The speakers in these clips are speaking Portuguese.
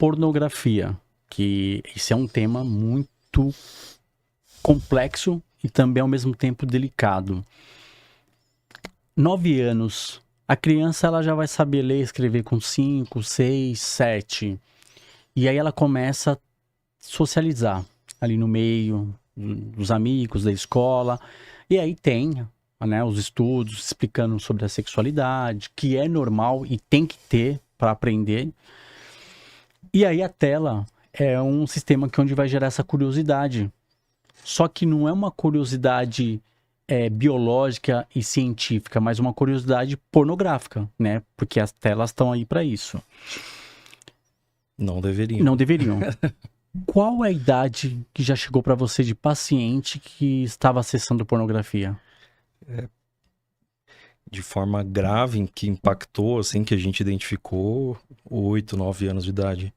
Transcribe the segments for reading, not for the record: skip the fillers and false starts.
pornografia, que esse é um tema muito complexo e também ao mesmo tempo delicado. 9 anos, a criança ela já vai saber ler e escrever com 5, 6, 7. E aí ela começa a socializar ali no meio dos amigos, da escola. E aí tem, né, os estudos explicando sobre a sexualidade, que é normal e tem que ter para aprender. E aí a tela é um sistema onde vai gerar essa curiosidade. Só que não é uma curiosidade biológica e científica, mas uma curiosidade pornográfica, né? Porque as telas estão aí para isso. Não deveriam. Não deveriam. Qual é a idade que já chegou para você de paciente que estava acessando pornografia? De forma grave, que impactou, assim, que a gente identificou, 8, 9 anos de idade.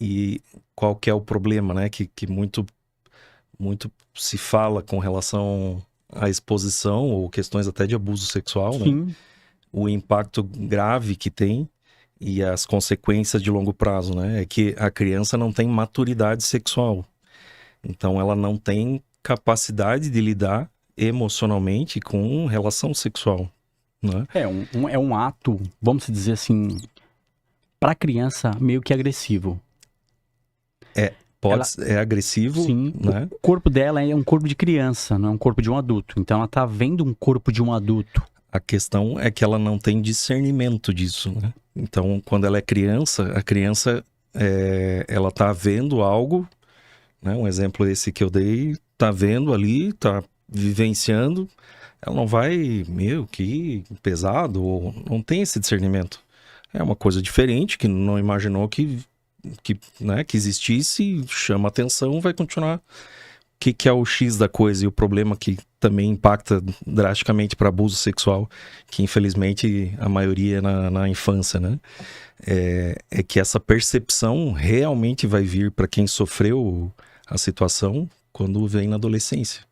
E qual que é o problema, né? Que muito se fala com relação à exposição ou questões até de abuso sexual, né? Sim. O impacto grave que tem e as consequências de longo prazo, né? É que a criança não tem maturidade sexual. Então, ela não tem capacidade de lidar emocionalmente com relação sexual, né? É um ato, vamos dizer assim, para criança meio que agressivo. É agressivo, Sim, né? o corpo dela é um corpo de criança, não é um corpo de um adulto. Então ela tá vendo um corpo de um adulto. A questão é que ela não tem discernimento disso, né? Então, quando ela é criança, a criança, ela tá vendo algo, né? Um exemplo esse que eu dei, tá vendo ali, tá vivenciando, ela não vai, que pesado, ou não tem esse discernimento. É uma coisa diferente, que não imaginou né, que existisse, chama atenção, vai continuar. O que é o X da coisa e o problema que também impacta drasticamente para abuso sexual, que infelizmente a maioria é na infância, né? É que essa percepção realmente vai vir para quem sofreu a situação quando vem na adolescência.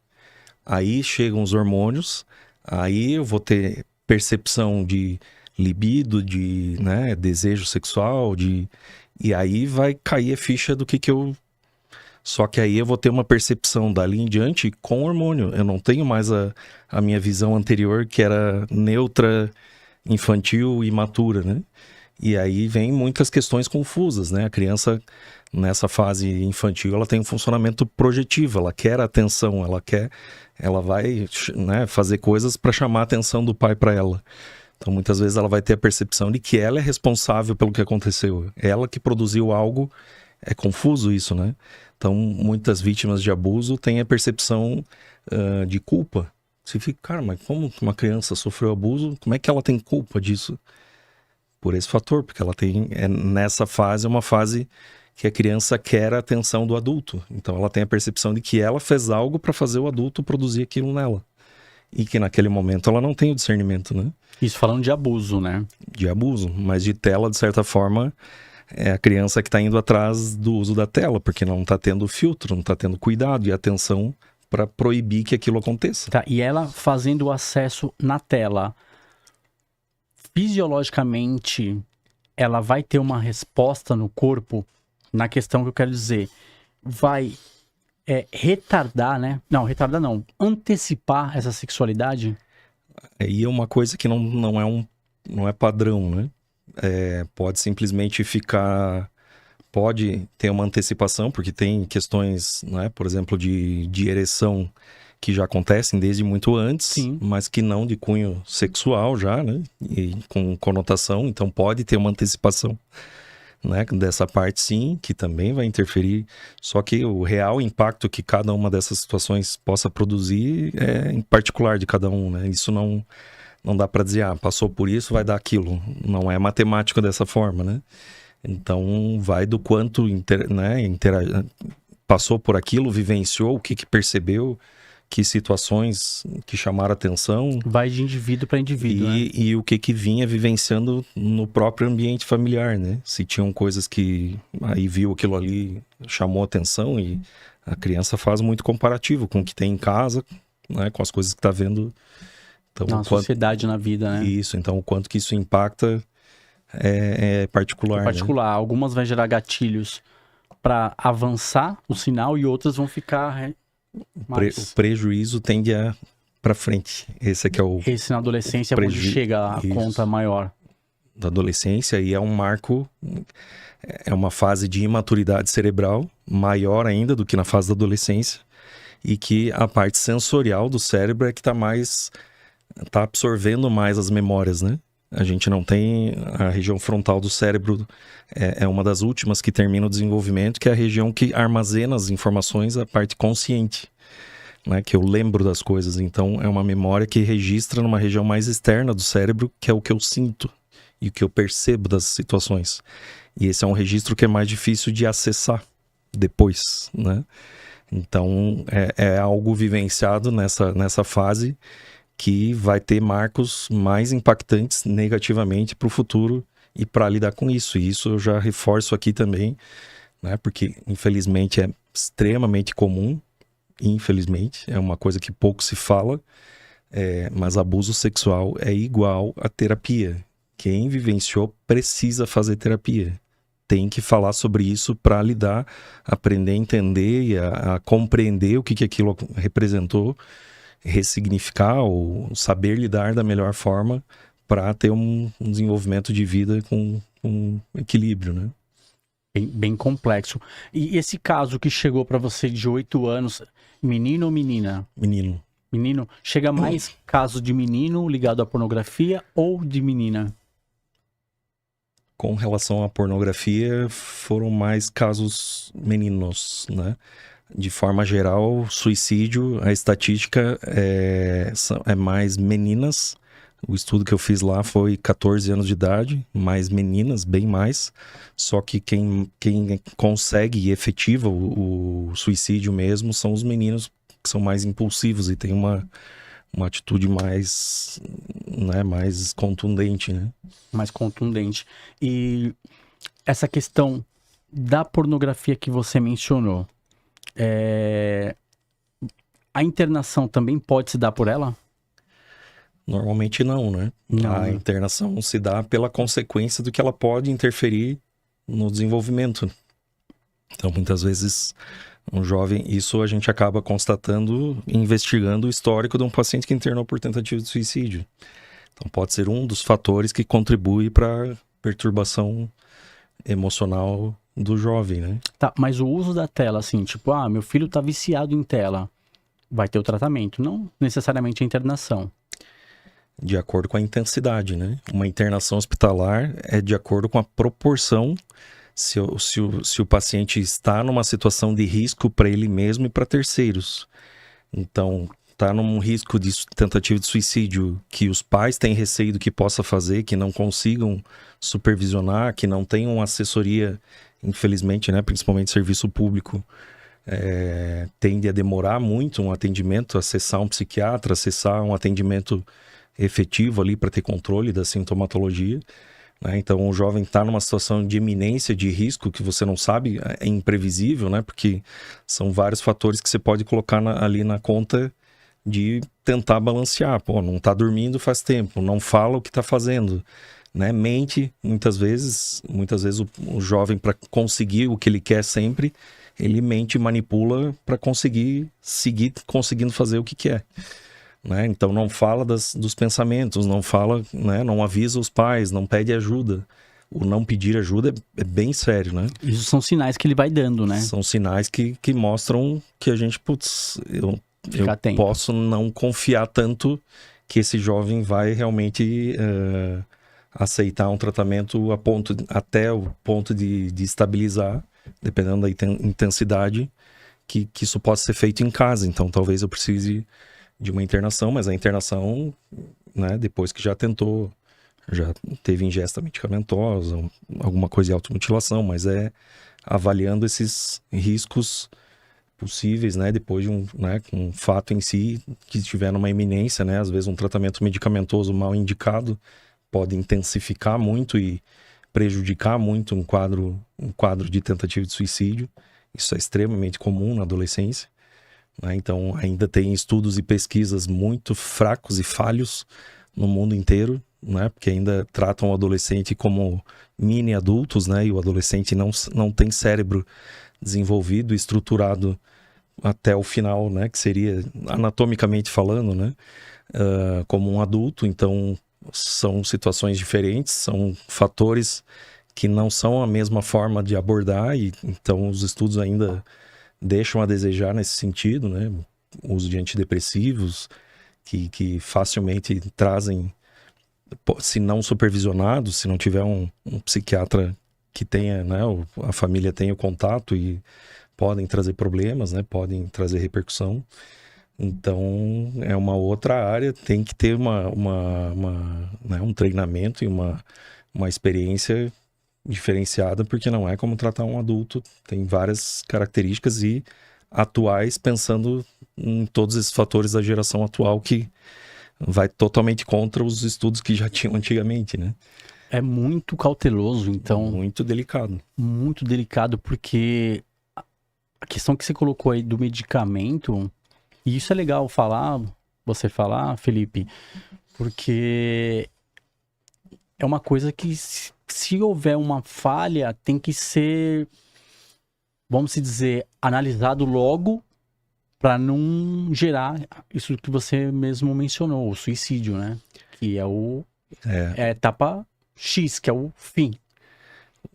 Aí chegam os hormônios, aí eu vou ter percepção de libido, de, né, desejo sexual, e aí vai cair a ficha do que eu... Só que aí eu vou ter uma percepção dali em diante com hormônio. Eu não tenho mais a minha visão anterior, que era neutra, infantil e imatura, né? E aí vem muitas questões confusas, né? A criança, nessa fase infantil, ela tem um funcionamento projetivo, ela quer atenção, ela vai, né, fazer coisas para chamar a atenção do pai para ela. Então, muitas vezes ela vai ter a percepção de que ela é responsável pelo que aconteceu. Ela que produziu algo, é confuso isso, né? Então, muitas vítimas de abuso têm a percepção de culpa. Você fica, cara, mas como uma criança sofreu abuso, como é que ela tem culpa disso? Por esse fator, porque ela tem, nessa fase, uma fase que a criança quer a atenção do adulto. Então, ela tem a percepção de que ela fez algo para fazer o adulto produzir aquilo nela. E que naquele momento ela não tem o discernimento, né? Isso falando de abuso, né? De abuso, mas de tela, de certa forma, é a criança que está indo atrás do uso da tela, porque não está tendo filtro, não está tendo cuidado e atenção para proibir que aquilo aconteça. Tá, e ela fazendo o acesso na tela, fisiologicamente, ela vai ter uma resposta no corpo na questão que eu quero dizer. Vai retardar, né? Não, retardar não. Antecipar essa sexualidade? E é uma coisa que não é padrão, né? Pode simplesmente ficar... Pode ter uma antecipação, porque tem questões, né, por exemplo, de ereção que já acontecem desde muito antes, Sim. Mas que não de cunho sexual já, né? E com conotação, então pode ter uma antecipação, né, dessa parte sim, que também vai interferir. Só que o real impacto que cada uma dessas situações possa produzir é em particular de cada um, né? Isso não dá para dizer, passou por isso, vai dar aquilo. Não é matemático dessa forma, né? Então, vai do quanto passou por aquilo, vivenciou, o que percebeu, que situações que chamaram atenção. Vai de indivíduo para indivíduo, né? E o que vinha vivenciando no próprio ambiente familiar, né? Se tinham coisas que aí viu aquilo ali, chamou atenção, e a criança faz muito comparativo com o que tem em casa, né? Com as coisas que está vendo. Então, na sociedade, na vida, né? Isso, então o quanto que isso impacta é particular, É particular. Algumas vai gerar gatilhos para avançar o sinal e outras vão ficar Né? O mais... prejuízo tende a para frente. Esse é que é o Esse na adolescência é onde chega a conta maior. Da adolescência, e é um marco, é uma fase de imaturidade cerebral maior ainda do que na fase da adolescência, e que a parte sensorial do cérebro é que tá absorvendo mais as memórias, né? A gente não tem a região frontal do cérebro, é uma das últimas que termina o desenvolvimento, que é a região que armazena as informações, a parte consciente, né? Que eu lembro das coisas. Então é uma memória que registra numa região mais externa do cérebro, que é o que eu sinto e o que eu percebo das situações. E esse é um registro que é mais difícil de acessar depois, né? Então, é algo vivenciado nessa fase que vai ter marcos mais impactantes negativamente para o futuro e para lidar com isso. E isso eu já reforço aqui também, né? Porque, infelizmente, é extremamente comum. Infelizmente, é uma coisa que pouco se fala, mas abuso sexual é igual a terapia. Quem vivenciou precisa fazer terapia. Tem que falar sobre isso para lidar, aprender a entender e a compreender o que aquilo representou, ressignificar ou saber lidar da melhor forma para ter um desenvolvimento de vida com equilíbrio, né? Bem complexo. E esse caso que chegou para você de 8 anos, menino ou menina? Menino. Menino, chega mais caso de menino ligado à pornografia ou de menina? Com relação à pornografia, foram mais casos meninos, né? De forma geral, suicídio, a estatística é mais meninas. O estudo que eu fiz lá foi 14 anos de idade, mais meninas, bem mais. Só que quem consegue e efetiva o suicídio mesmo são os meninos que são mais impulsivos e têm uma atitude mais, né, mais contundente, né? Mais contundente. E essa questão da pornografia que você mencionou, a internação também pode se dar por ela? Normalmente não, né? Não, A né? internação se dá pela consequência do que ela pode interferir no desenvolvimento. Então, muitas vezes, um jovem, isso a gente acaba constatando, investigando o histórico de um paciente que internou por tentativa de suicídio. Então, pode ser um dos fatores que contribui para perturbação emocional do jovem, né? Tá, mas o uso da tela, assim, tipo, meu filho tá viciado em tela, vai ter o tratamento, não necessariamente a internação. De acordo com a intensidade, né? Uma internação hospitalar é de acordo com a proporção se o paciente está numa situação de risco para ele mesmo e para terceiros. Então, está num risco de tentativa de suicídio que os pais têm receio do que possa fazer, que não consigam supervisionar, que não tenham assessoria, infelizmente, né? Principalmente serviço público, tende a demorar muito um atendimento, acessar um psiquiatra, acessar um atendimento efetivo ali para ter controle da sintomatologia, né? Então o jovem está numa situação de iminência, de risco que você não sabe, é imprevisível, né? Porque são vários fatores que você pode colocar ali na conta de tentar balancear. Pô, não está dormindo faz tempo, não fala o que está fazendo, né? Mente, muitas vezes o jovem, para conseguir o que ele quer sempre, ele mente e manipula para conseguir seguir conseguindo fazer o que quer. Né? Então não fala dos pensamentos, não fala, né? Não avisa os pais, não pede ajuda. O não pedir ajuda é bem sério, né? Isso são sinais que ele vai dando, né? São sinais que mostram que a gente, eu posso não confiar tanto que esse jovem vai realmente aceitar um tratamento até o ponto de estabilizar, dependendo da intensidade, que isso possa ser feito em casa. Então talvez eu precise de uma internação, mas a internação, né, depois que já tentou, já teve ingesta medicamentosa, alguma coisa de automutilação, mas avaliando esses riscos possíveis, né, depois de um fato em si que estiver numa iminência, né, às vezes um tratamento medicamentoso mal indicado pode intensificar muito e prejudicar muito um quadro de tentativa de suicídio. Isso é extremamente comum na adolescência. Então, ainda tem estudos e pesquisas muito fracos e falhos no mundo inteiro, né? Porque ainda tratam o adolescente como mini adultos, né? E o adolescente não tem cérebro desenvolvido e estruturado até o final, né? Que seria anatomicamente falando, né? Como um adulto. Então, são situações diferentes, são fatores que não são a mesma forma de abordar, e então os estudos ainda deixam a desejar nesse sentido, né? O uso de antidepressivos, que facilmente trazem, se não supervisionados, se não tiver um psiquiatra que tenha, né? A família tenha o contato, e podem trazer problemas, né? Podem trazer repercussão. Então, é uma outra área, tem que ter né, um treinamento e uma experiência diferenciada, porque não é como tratar um adulto, tem várias características e atuais, pensando em todos esses fatores da geração atual, que vai totalmente contra os estudos que já tinham antigamente, né? É muito cauteloso, então, Muito delicado. muito delicado, porque a questão que você colocou aí do medicamento, e isso é legal falar, você falar, Felipe, porque é uma coisa que, se houver uma falha, tem que ser, vamos dizer, analisado logo, para não gerar isso que você mesmo mencionou, o suicídio, né? Que é é a etapa X, que é o fim.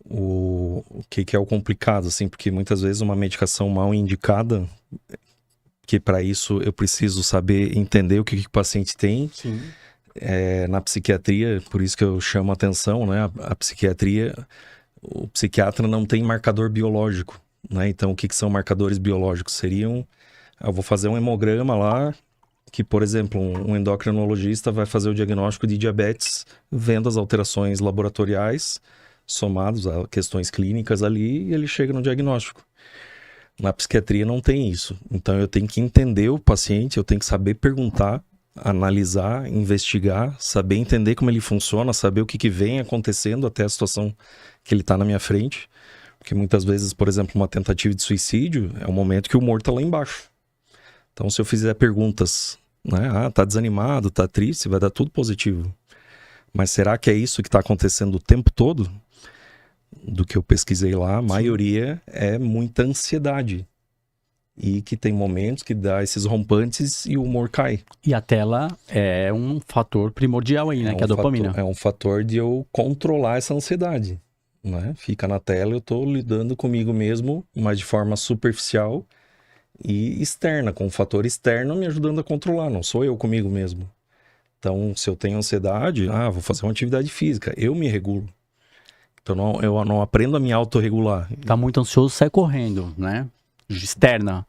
O que é o complicado, assim, porque muitas vezes uma medicação mal indicada, que para isso eu preciso saber entender o que o paciente tem. Sim. Na psiquiatria, por isso que eu chamo a atenção, né? A psiquiatria, o psiquiatra não tem marcador biológico, né? Então, o que são marcadores biológicos? Seriam, eu vou fazer um hemograma lá, que, por exemplo, um endocrinologista vai fazer o diagnóstico de diabetes, vendo as alterações laboratoriais, somados a questões clínicas ali, e ele chega no diagnóstico. Na psiquiatria não tem isso. Então, eu tenho que entender o paciente, eu tenho que saber perguntar, analisar, investigar, saber entender como ele funciona, saber o que vem acontecendo até a situação que ele está na minha frente. Porque muitas vezes, por exemplo, uma tentativa de suicídio é um momento que o humor está lá embaixo. Então, se eu fizer perguntas, né? Tá desanimado, tá triste, vai dar tudo positivo. Mas será que é isso que está acontecendo o tempo todo? Do que eu pesquisei lá, a maioria é muita ansiedade. E que tem momentos que dá esses rompantes e o humor cai. E a tela é um fator primordial aí, né? Que é a dopamina. É um fator de eu controlar essa ansiedade, né? Fica na tela, eu tô lidando comigo mesmo, mas de forma superficial e externa, com um fator externo me ajudando a controlar, não sou eu comigo mesmo. Então, se eu tenho ansiedade, vou fazer uma atividade física, eu me regulo. Então, eu não aprendo a me autorregular. Tá muito ansioso, sai correndo, né? Externa.